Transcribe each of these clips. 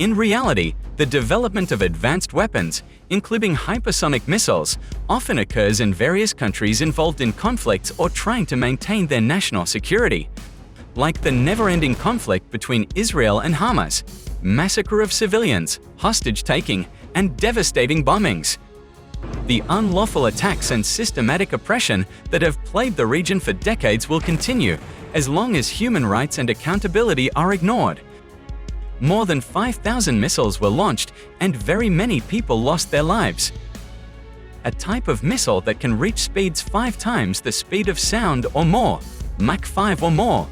In reality, the development of advanced weapons, including hypersonic missiles, often occurs in various countries involved in conflicts or trying to maintain their national security, like the never-ending conflict between Israel and Hamas, massacre of civilians, hostage-taking, and devastating bombings. The unlawful attacks and systematic oppression that have plagued the region for decades will continue as long as human rights and accountability are ignored. More than 5,000 missiles were launched and very many people lost their lives. A type of missile that can reach speeds 5 times the speed of sound or more, Mach 5 or more.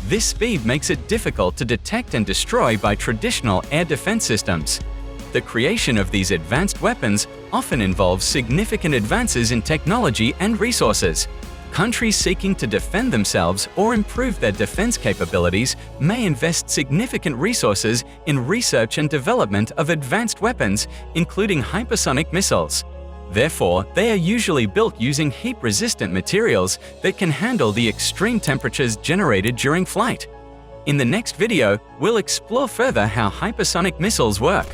This speed makes it difficult to detect and destroy by traditional air defense systems. The creation of these advanced weapons often involves significant advances in technology and resources. Countries seeking to defend themselves or improve their defense capabilities may invest significant resources in research and development of advanced weapons, including hypersonic missiles. Therefore, they are usually built using heat-resistant materials that can handle the extreme temperatures generated during flight. In the next video, we'll explore further how hypersonic missiles work.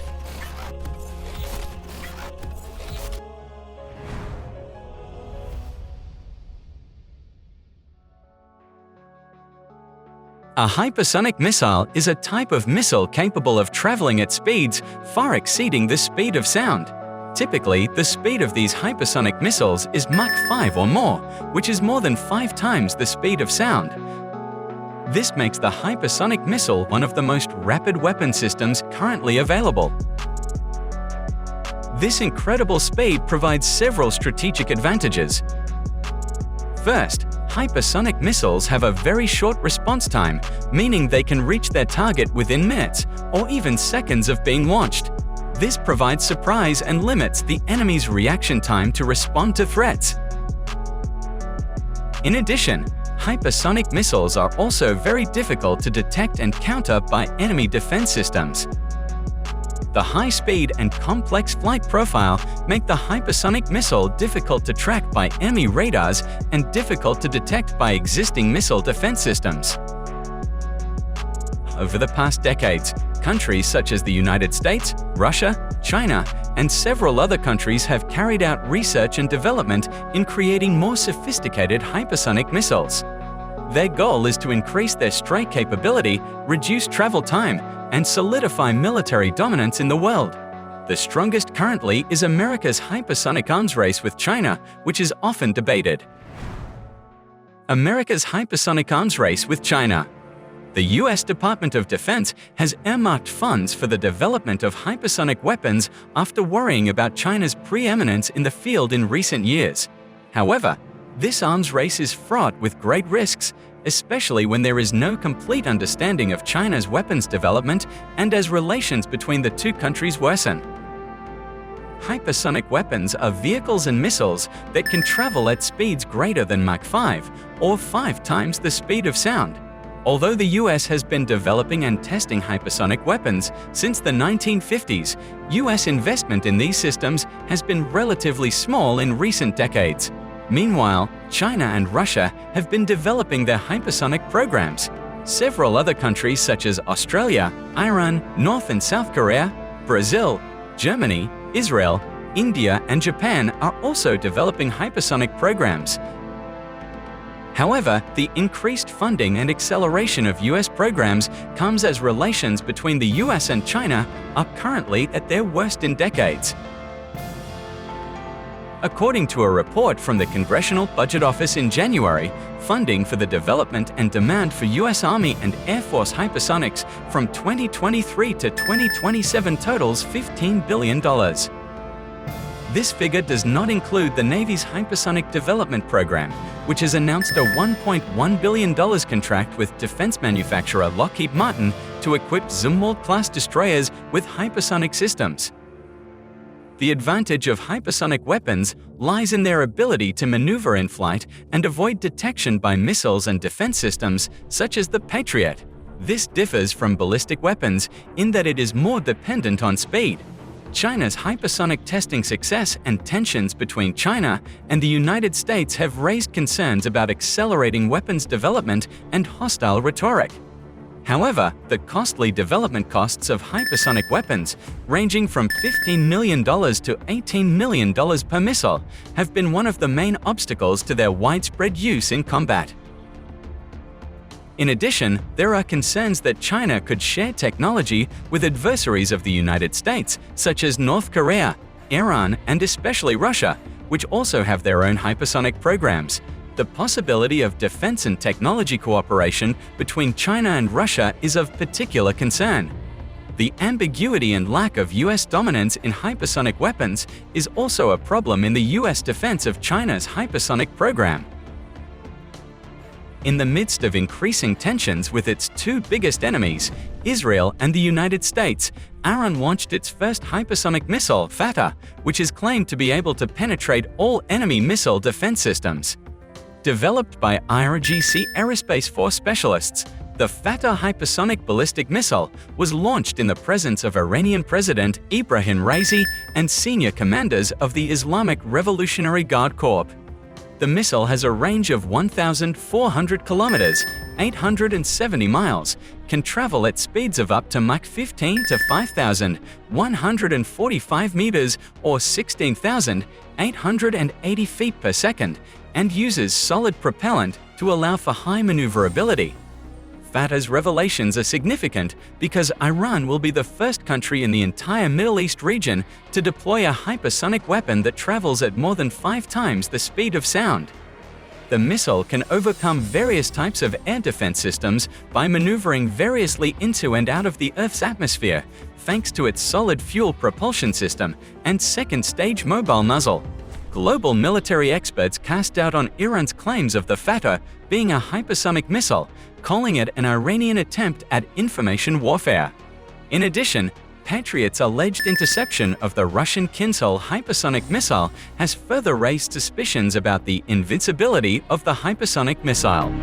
A hypersonic missile is a type of missile capable of traveling at speeds far exceeding the speed of sound. Typically, the speed of these hypersonic missiles is Mach 5 or more, which is more than 5 times the speed of sound. This makes the hypersonic missile one of the most rapid weapon systems currently available. This incredible speed provides several strategic advantages. First, hypersonic missiles have a very short response time, meaning they can reach their target within minutes or even seconds of being launched. This provides surprise and limits the enemy's reaction time to respond to threats. In addition, hypersonic missiles are also very difficult to detect and counter by enemy defense systems. The high speed and complex flight profile make the hypersonic missile difficult to track by enemy radars and difficult to detect by existing missile defense systems. Over the past decades, countries such as the United States, Russia, China, and several other countries have carried out research and development in creating more sophisticated hypersonic missiles. Their goal is to increase their strike capability, reduce travel time, and solidify military dominance in the world. The strongest currently is America's hypersonic arms race with China, which is often debated. America's hypersonic arms race with China. The US Department of Defense has earmarked funds for the development of hypersonic weapons after worrying about China's preeminence in the field in recent years. However, this arms race is fraught with great risks, especially when there is no complete understanding of China's weapons development and as relations between the two countries worsen. Hypersonic weapons are vehicles and missiles that can travel at speeds greater than Mach 5 or 5 times the speed of sound. Although the US has been developing and testing hypersonic weapons since the 1950s, US investment in these systems has been relatively small in recent decades. Meanwhile, China and Russia have been developing their hypersonic programs. Several other countries such as Australia, Iran, North and South Korea, Brazil, Germany, Israel, India, and Japan are also developing hypersonic programs. However, the increased funding and acceleration of US programs comes as relations between the US and China are currently at their worst in decades. According to a report from the Congressional Budget Office in January, funding for the development and demand for US Army and Air Force hypersonics from 2023 to 2027 totals $15 billion. This figure does not include the Navy's Hypersonic Development Program, which has announced a $1.1 billion contract with defense manufacturer Lockheed Martin to equip Zumwalt-class destroyers with hypersonic systems. The advantage of hypersonic weapons lies in their ability to maneuver in flight and avoid detection by missiles and defense systems such as the Patriot. This differs from ballistic weapons in that it is more dependent on speed. China's hypersonic testing success and tensions between China and the United States have raised concerns about accelerating weapons development and hostile rhetoric. However, the costly development costs of hypersonic weapons, ranging from $15 million to $18 million per missile, have been one of the main obstacles to their widespread use in combat. In addition, there are concerns that China could share technology with adversaries of the United States, such as North Korea, Iran, and especially Russia, which also have their own hypersonic programs. The possibility of defense and technology cooperation between China and Russia is of particular concern. The ambiguity and lack of US dominance in hypersonic weapons is also a problem in the US defense of China's hypersonic program. In the midst of increasing tensions with its two biggest enemies, Israel and the United States, Iran launched its first hypersonic missile, Fatah, which is claimed to be able to penetrate all enemy missile defense systems. Developed by IRGC Aerospace Force specialists, the Fatah hypersonic ballistic missile was launched in the presence of Iranian President Ibrahim Raisi and senior commanders of the Islamic Revolutionary Guard Corps. The missile has a range of 1,400 kilometers, 870 miles, can travel at speeds of up to Mach 15 to 5,145 meters or 16,880 feet per second, and uses solid propellant to allow for high maneuverability. Fatah's revelations are significant because Iran will be the first country in the entire Middle East region to deploy a hypersonic weapon that travels at more than 5 times the speed of sound. The missile can overcome various types of air defense systems by maneuvering variously into and out of the Earth's atmosphere, thanks to its solid fuel propulsion system and second-stage mobile muzzle. Global military experts cast doubt on Iran's claims of the Fatah being a hypersonic missile, calling it an Iranian attempt at information warfare. In addition, Patriot's alleged interception of the Russian Kinzhal hypersonic missile has further raised suspicions about the invincibility of the hypersonic missile.